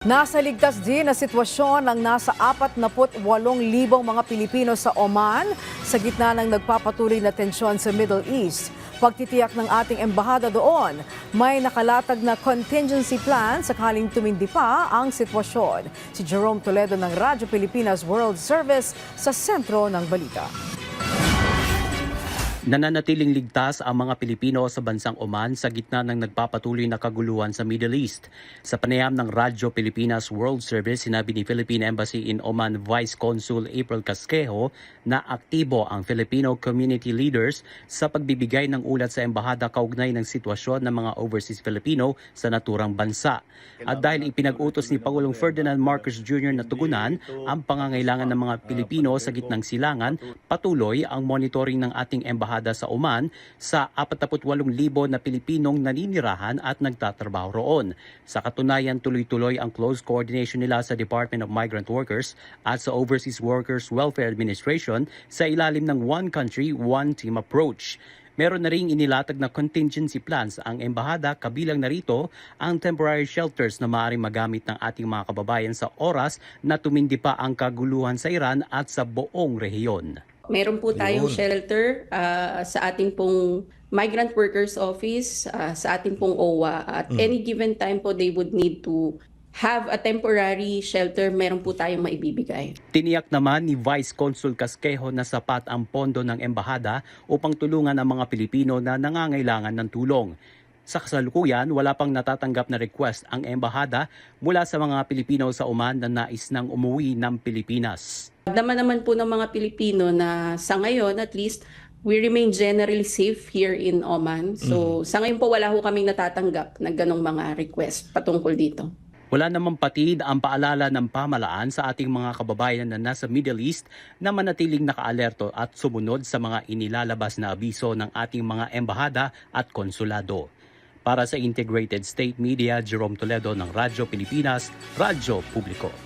Nasa ligtas din na sitwasyon ng nasa 48,000 mga Pilipino sa Oman sa gitna ng nagpapatuloy na tensyon sa Middle East. Pagtitiyak ng ating embahada doon, may nakalatag na contingency plan sakaling tumindi pa ang sitwasyon. Si Jerome Toledo ng Radyo Pilipinas World Service sa sentro ng balita. Nananatiling ligtas ang mga Pilipino sa bansang Oman sa gitna ng nagpapatuloy na kaguluhan sa Middle East. Sa panayam ng Radyo Pilipinas World Service, sinabi ni Philippine Embassy in Oman Vice Consul April Casquejo na aktibo ang Filipino community leaders sa pagbibigay ng ulat sa embahada kaugnay ng sitwasyon ng mga overseas Filipino sa naturang bansa. At dahil ipinag-utos ni Pangulong Ferdinand Marcos Jr. na tugunan ang pangangailangan ng mga Pilipino sa gitnang silangan, patuloy ang monitoring ng ating embahada sa Oman sa 48,000 na Pilipinong naninirahan at nagtatrabaho roon. Sa katunayan, tuloy-tuloy ang close coordination nila sa Department of Migrant Workers at sa Overseas Workers Welfare Administration sa ilalim ng One Country, One Team approach. Meron na ring inilatag na contingency plans ang embahada, kabilang narito ang temporary shelters na maaaring magamit ng ating mga kababayan sa oras na tumindi pa ang kaguluhan sa Iran at sa buong rehiyon. Meron po tayong shelter sa ating pong Migrant Workers Office, sa ating pong OWA. At any given time po they would need to have a temporary shelter, meron po tayong maibibigay. Tiniyak naman ni Vice Consul Casquejo na sapat ang pondo ng embahada upang tulungan ang mga Pilipino na nangangailangan ng tulong. Sa kasalukuyan, wala pang natatanggap na request ang embahada mula sa mga Pilipino sa Oman na nais nang umuwi ng Pilipinas. Naman po ng mga Pilipino na sa ngayon at least we remain generally safe here in Oman. So sa ngayon po wala ho kaming natatanggap na ganong mga request patungkol dito. Wala namang patid ang paalala ng pamalaan sa ating mga kababayan na nasa Middle East na manatiling nakaalerto at sumunod sa mga inilalabas na abiso ng ating mga embahada at konsulado. Para sa Integrated State Media, Jerome Toledo ng Radyo Pilipinas, Radyo Publiko.